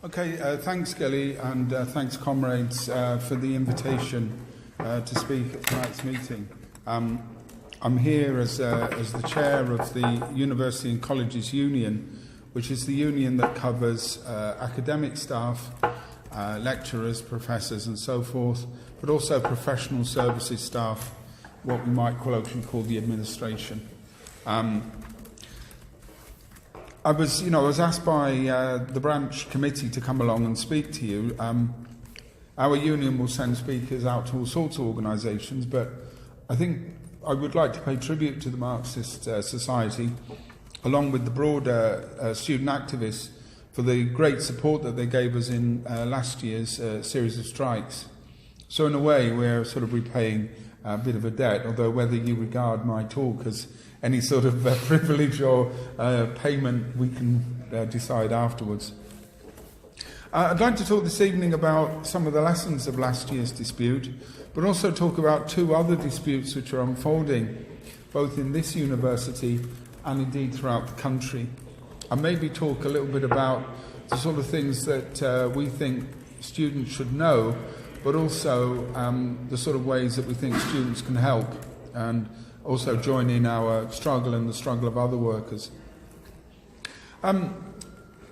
Okay, thanks, Gilly, and thanks, comrades, for the invitation to speak at tonight's meeting. I'm here as the chair of the University and Colleges Union, which is the union that covers academic staff, lecturers, professors, and so forth, but also professional services staff, what we might colloquially call the administration. I was asked by the branch committee to come along and speak to you. Our union will send speakers out to all sorts of organisations, but I think I would like to pay tribute to the Marxist Society, along with the broader student activists, for the great support that they gave us in last year's series of strikes. So in a way, we're sort of repaying a bit of a debt, although whether you regard my talk as any sort of privilege or payment, we can decide afterwards. I'd like to talk this evening about some of the lessons of last year's dispute, but also talk about two other disputes which are unfolding, both in this university and indeed throughout the country. And maybe talk a little bit about the sort of things that we think students should know, but also the sort of ways that we think students can help and also join in our struggle and the struggle of other workers.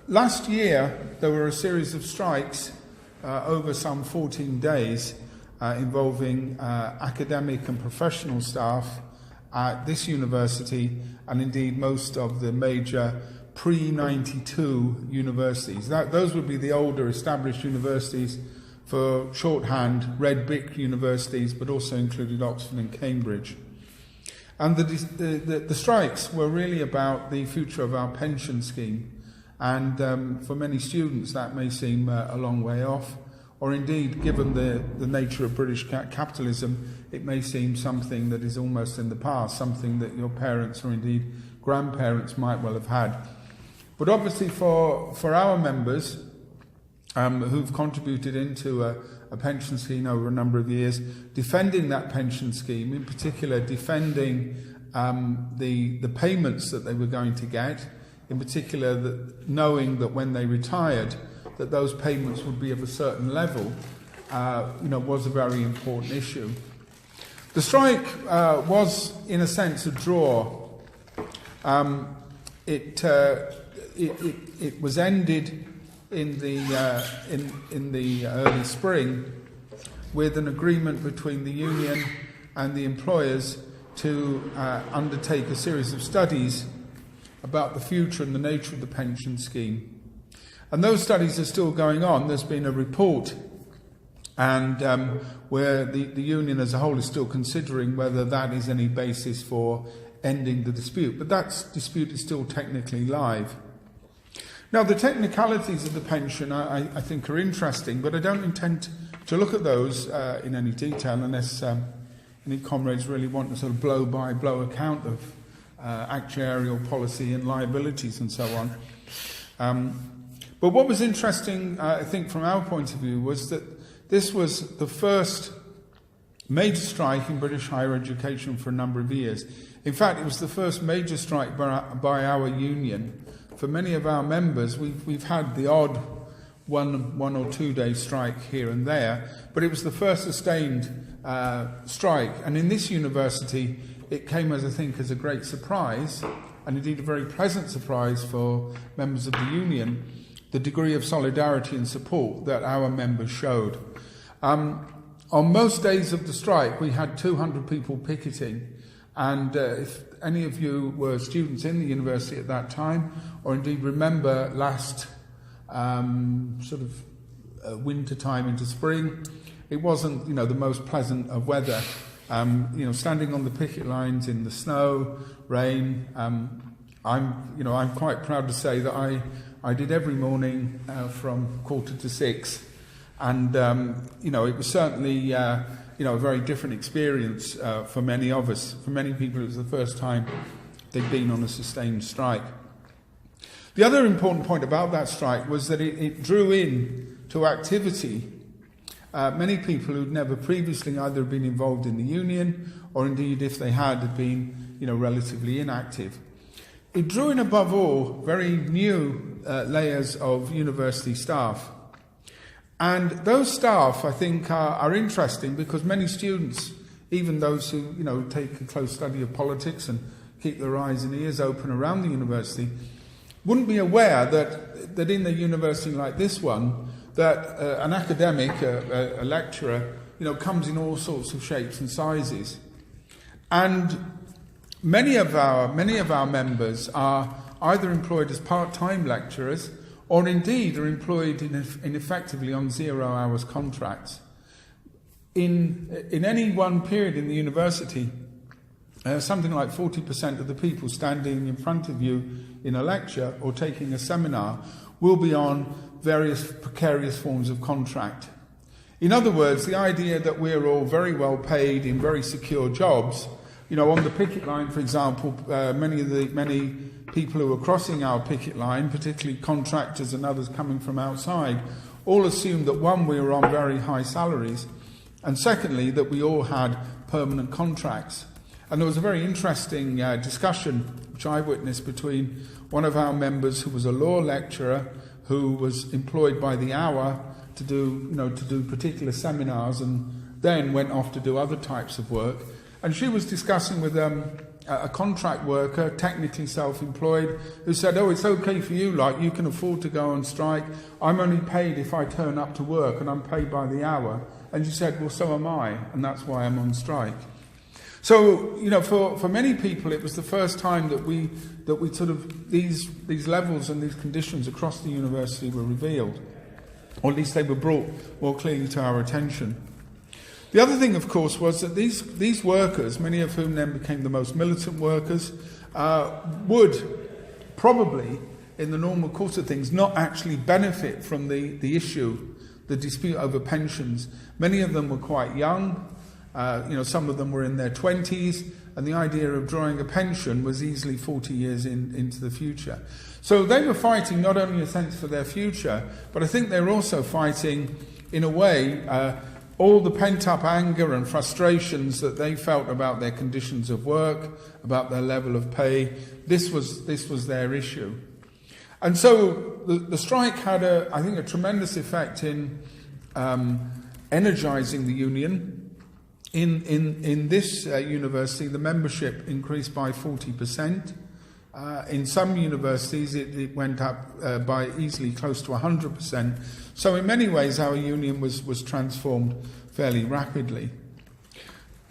Last year, there were a series of strikes over some 14 days involving academic and professional staff at this university and indeed most of the major pre-92 universities. Those would be the older established universities, for shorthand, red brick universities, but also included Oxford and Cambridge. And the strikes were really about the future of our pension scheme. And for many students, that may seem a long way off, or indeed, given the nature of British capitalism, it may seem something that is almost in the past, something that your parents or indeed grandparents might well have had. But obviously for our members who've contributed into a pension scheme over a number of years, defending that pension scheme, in particular defending the payments that they were going to get, in particular knowing that when they retired that those payments would be of a certain level, was a very important issue. The strike was, in a sense, a draw. It was ended in the early spring with an agreement between the union and the employers to undertake a series of studies about the future and the nature of the pension scheme. And those studies are still going on. There's been a report and where the union as a whole is still considering whether that is any basis for ending the dispute. But that dispute is still technically live. Now, the technicalities of the pension, I think, are interesting, but I don't intend to look at those in any detail unless any comrades really want a sort of blow-by-blow account of actuarial policy and liabilities and so on. But what was interesting, I think, from our point of view, was that this was the first major strike in British higher education for a number of years. In fact, it was the first major strike by our union. For many of our members, we've had the odd one or 2 day strike here and there, but it was the first sustained strike. And in this university, it came, as I think, as a great surprise, and indeed a very pleasant surprise for members of the union, the degree of solidarity and support that our members showed. On most days of the strike, we had 200 people picketing, and if any of you were students in the university at that time, or indeed remember last winter time into spring, it wasn't the most pleasant of weather. Standing on the picket lines in the snow, rain. I'm quite proud to say that I did every morning from 5:45, and it was certainly a very different experience for many of us. For many people, it was the first time they'd been on a sustained strike. The other important point about that strike was that it drew in to activity many people who'd never previously either been involved in the union or indeed, if they had been relatively inactive. It drew in, above all, very new layers of university staff. And those staff, I think, are interesting because many students, even those who take a close study of politics and keep their eyes and ears open around the university, wouldn't be aware that in a university like this one, that an academic, a lecturer, comes in all sorts of shapes and sizes. And many of our members are either employed as part-time lecturers or indeed are employed in effectively on 0 hours contracts. In any one period in the university, something like 40% of the people standing in front of you in a lecture or taking a seminar will be on various precarious forms of contract. In other words, the idea that we're all very well paid in very secure jobs, on the picket line, for example, many people who are crossing our picket line, particularly contractors and others coming from outside, all assumed that one, we were on very high salaries, and secondly, that we all had permanent contracts. And there was a very interesting discussion which I witnessed between one of our members who was a law lecturer who was employed by the hour to do particular seminars and then went off to do other types of work. And she was discussing with a contract worker, technically self-employed, who said, "Oh, it's okay for you, like you can afford to go on strike. I'm only paid if I turn up to work and I'm paid by the hour." And she said, "Well, so am I, and that's why I'm on strike." So, for many people, it was the first time that we sort of these levels and these conditions across the university were revealed, or at least they were brought more clearly to our attention. The other thing, of course, was that these workers, many of whom then became the most militant workers, would probably, in the normal course of things, not actually benefit from the issue, the dispute over pensions. Many of them were quite young. Some of them were in their 20s, and the idea of drawing a pension was easily 40 years into the future. So they were fighting not only in a sense for their future, but I think they were also fighting, in a way, all the pent-up anger and frustrations that they felt about their conditions of work, about their level of pay. This was their issue. And so the strike had, I think, a tremendous effect in energising the union. In this university, the membership increased by 40%. In some universities, it went up by easily close to 100%. So in many ways, our union was transformed fairly rapidly.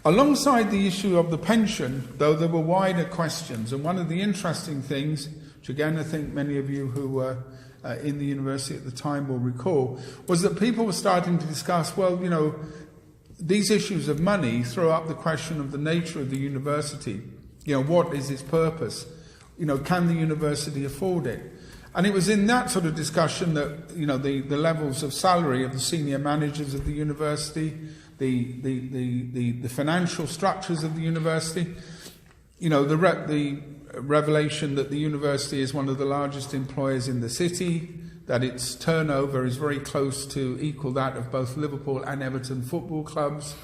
Alongside the issue of the pension, though, there were wider questions. And one of the interesting things, which again I think many of you who were in the university at the time will recall, was that people were starting to discuss, these issues of money throw up the question of the nature of the university. What is its purpose? Can the university afford it? And it was in that sort of discussion that, the levels of salary of the senior managers of the university, the financial structures of the university, the revelation that the university is one of the largest employers in the city, that its turnover is very close to equal that of both Liverpool and Everton football clubs,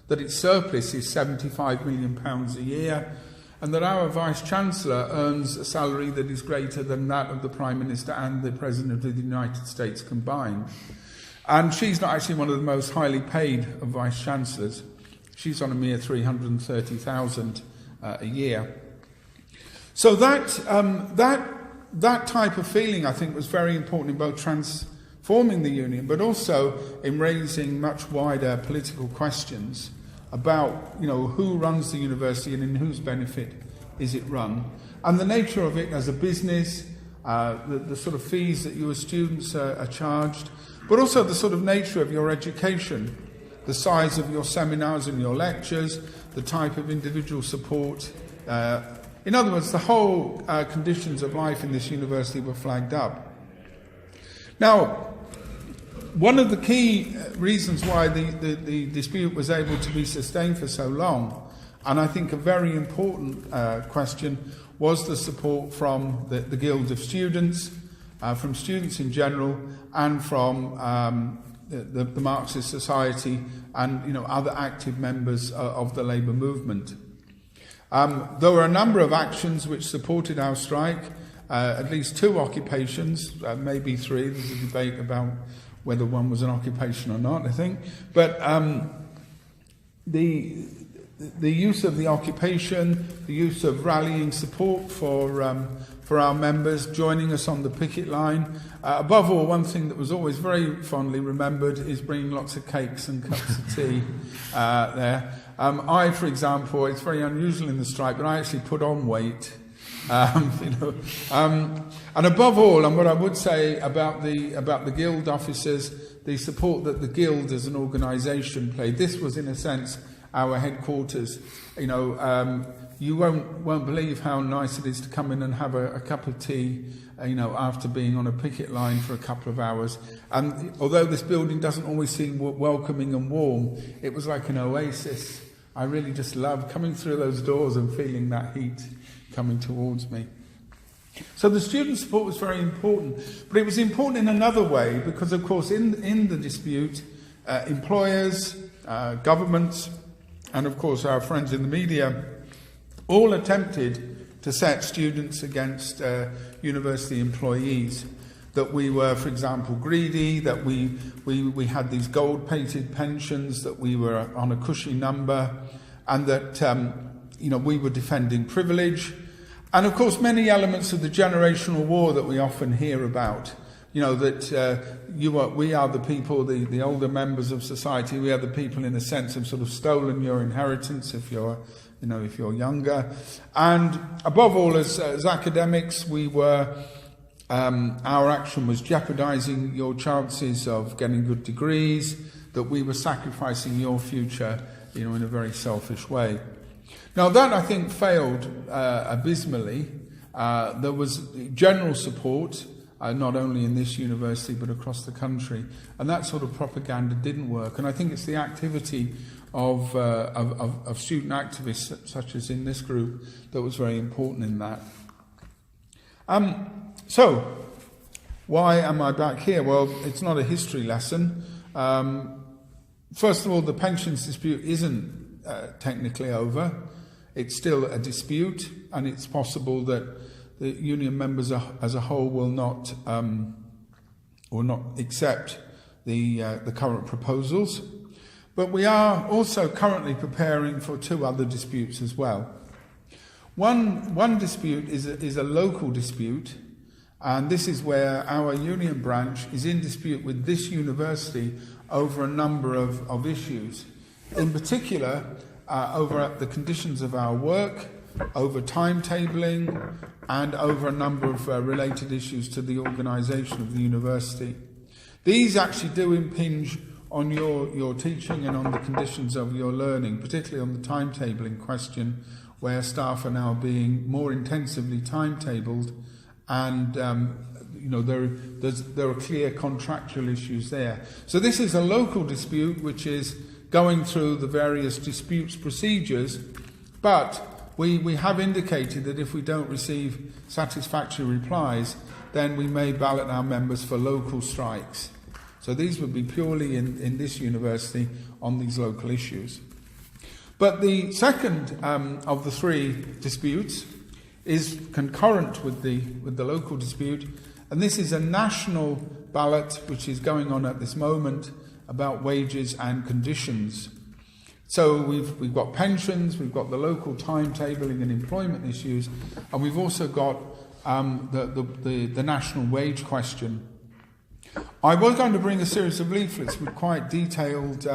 that its surplus is £75 million a year, and that our Vice-Chancellor earns a salary that is greater than that of the Prime Minister and the President of the United States combined. And she's not actually one of the most highly paid of Vice-Chancellors. She's on a mere $330,000 a year. So that type of feeling, I think, was very important in both transforming the union, but also in raising much wider political questions about, who runs the university and in whose benefit is it run, and the nature of it as a business, the sort of fees that you as students are charged, but also the sort of nature of your education, the size of your seminars and your lectures, the type of individual support. In other words, the whole conditions of life in this university were flagged up. Now, one of the key reasons why the dispute was able to be sustained for so long, and I think a very important question, was the support from the Guild of Students, from students in general, and from the Marxist Society and other active members of the labour movement. There were a number of actions which supported our strike. at least 2 occupations, maybe 3. There's a debate about whether one was an occupation or not, I think. But the use of the occupation, the use of rallying support for our members, joining us on the picket line. Above all, one thing that was always very fondly remembered is bringing lots of cakes and cups of tea there. I, for example, it's very unusual in the strike, but I actually put on weight. And above all, and what I would say about the Guild officers, the support that the Guild as an organisation played. This was, in a sense, our headquarters. You won't believe how nice it is to come in and have a cup of tea, after being on a picket line for a couple of hours. And although this building doesn't always seem welcoming and warm, it was like an oasis. I really just loved coming through those doors and feeling that heat coming towards me. So the student support was very important, but it was important in another way because, of course, in the dispute, employers, governments, and of course our friends in the media all attempted to set students against university employees. That we were, for example, greedy, that we had these gold-plated pensions, that we were on a cushy number, and that we were defending privilege. And of course, many elements of the generational war that we often hear about. That we are the people, the older members of society. We are the people, in a sense, have sort of stolen your inheritance if you're younger. And above all, as academics, we were. Our action was jeopardising your chances of getting good degrees, that we were sacrificing your future, in a very selfish way. Now that, I think, failed abysmally. There was general support, not only in this university but across the country, and that sort of propaganda didn't work. And I think it's the activity of student activists, such as in this group, that was very important in that. So, why am I back here? Well, it's not a history lesson. First of all, the pensions dispute isn't technically over. It's still a dispute, and it's possible that the union members as a whole will not accept the current proposals. But we are also currently preparing for 2 other disputes as well. One dispute is a local dispute. And this is where our union branch is in dispute with this university over a number of issues. In particular, over the conditions of our work, over timetabling, and over a number of related issues to the organisation of the university. These actually do impinge on your teaching and on the conditions of your learning, particularly on the timetabling question, where staff are now being more intensively timetabled. And there are clear contractual issues there. So this is a local dispute which is going through the various disputes procedures, but we have indicated that if we don't receive satisfactory replies, then we may ballot our members for local strikes. So these would be purely in this university on these local issues. But the second of the 3 disputes is concurrent with the local dispute, and this is a national ballot which is going on at this moment about wages and conditions. So we've got pensions, we've got the local timetabling and employment issues, and we've also got the national wage question. I was going to bring a series of leaflets with quite detailed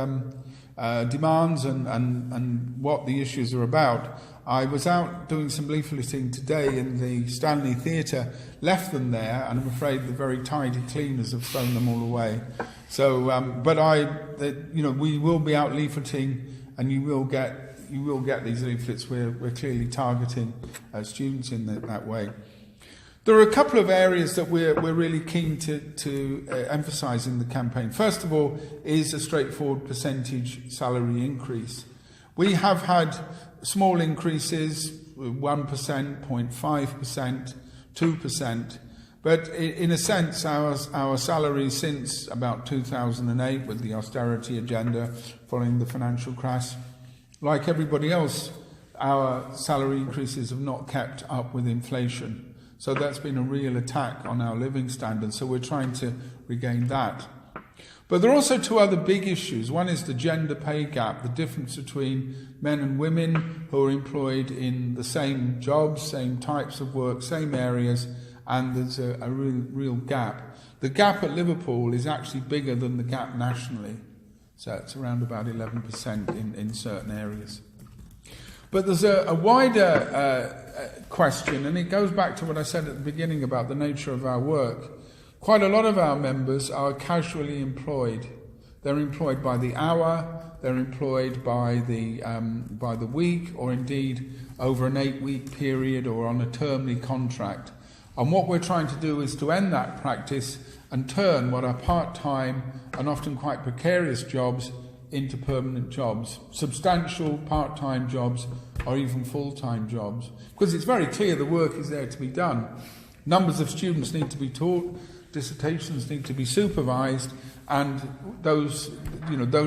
demands and what the issues are about. I was out doing some leafleting today in the Stanley Theatre, left them there, and I'm afraid the very tidy cleaners have thrown them all away. So, we will be out leafleting, and you will get these leaflets. We're clearly targeting students in that way. There are a couple of areas that we're really keen to emphasise in the campaign. First of all, is a straightforward percentage salary increase. We have had small increases, 1%, 0.5%, 2%, but in a sense our salaries since about 2008 with the austerity agenda following the financial crash, like everybody else, our salary increases have not kept up with inflation. So that's been a real attack on our living standards. So we're trying to regain that. But there are also two other big issues. One is the gender pay gap, the difference between men and women who are employed in the same jobs, same types of work, same areas, and there's a real gap. The gap at Liverpool is actually bigger than the gap nationally. So it's around about 11% in certain areas. But there's a wider question, and it goes back to what I said at the beginning about the nature of our work. Quite a lot of our members are casually employed. They're employed by the hour, they're employed by the week, or indeed over an 8-week period or on a termly contract. And what we're trying to do is to end that practice and turn what are part-time and often quite precarious jobs into permanent jobs, substantial part-time jobs or even full-time jobs. Because it's very clear the work is there to be done. Numbers of students need to be taught, dissertations need to be supervised, and those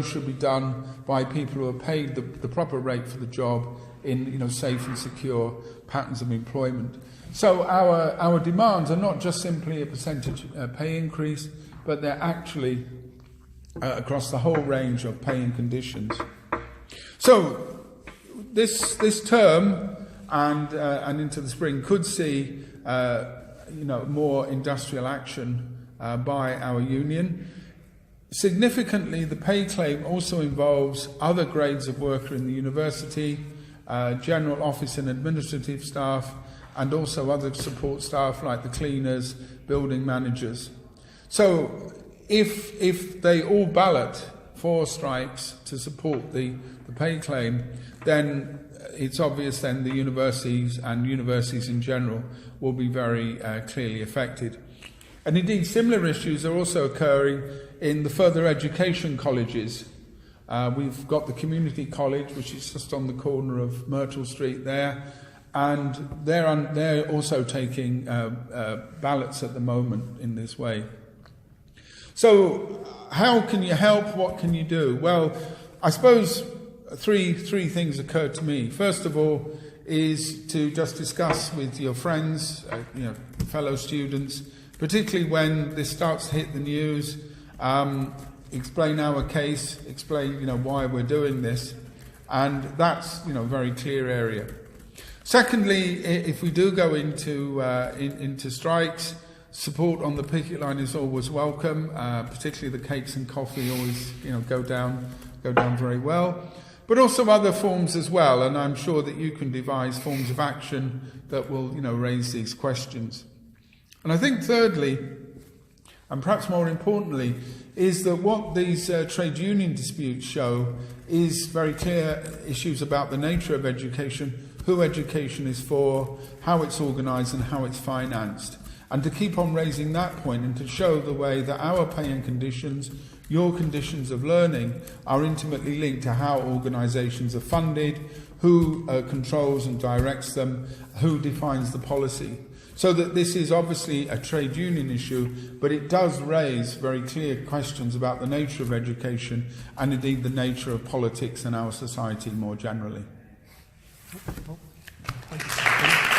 should be done by people who are paid the proper rate for the job in safe and secure patterns of employment. So our demands are not just simply a percentage pay increase, but they're actually across the whole range of pay and conditions. So this term and into the spring could see more industrial action by our union. Significantly, the pay claim also involves other grades of worker in the university, general office and administrative staff, and also other support staff like the cleaners, building managers. So if they all ballot for strikes to support the pay claim, then it's obvious then the universities and universities in general will be very clearly affected. And indeed, similar issues are also occurring in the further education colleges. We've got the community college, which is just on the corner of Myrtle Street there, and they're also taking ballots at the moment in this way. So how can you help? What can you do? Well, I suppose three things occurred to me. First of all is to just discuss with your friends, fellow students, particularly when this starts to hit the news, explain our case, explain why we're doing this, and that's a very clear area. Secondly, if we do go into strikes, support on the picket line is always welcome. Particularly the cakes and coffee always go down very well. But also other forms as well, and I'm sure that you can devise forms of action that will raise these questions. And I think thirdly, and perhaps more importantly, is that what these trade union disputes show is very clear issues about the nature of education, who education is for, how it's organised and how it's financed. And to keep on raising that point and to show the way that our pay and conditions, your conditions of learning, are intimately linked to how organisations are funded, who controls and directs them, who defines the policy. So that this is obviously a trade union issue, but it does raise very clear questions about the nature of education and indeed the nature of politics and our society more generally. Thank you.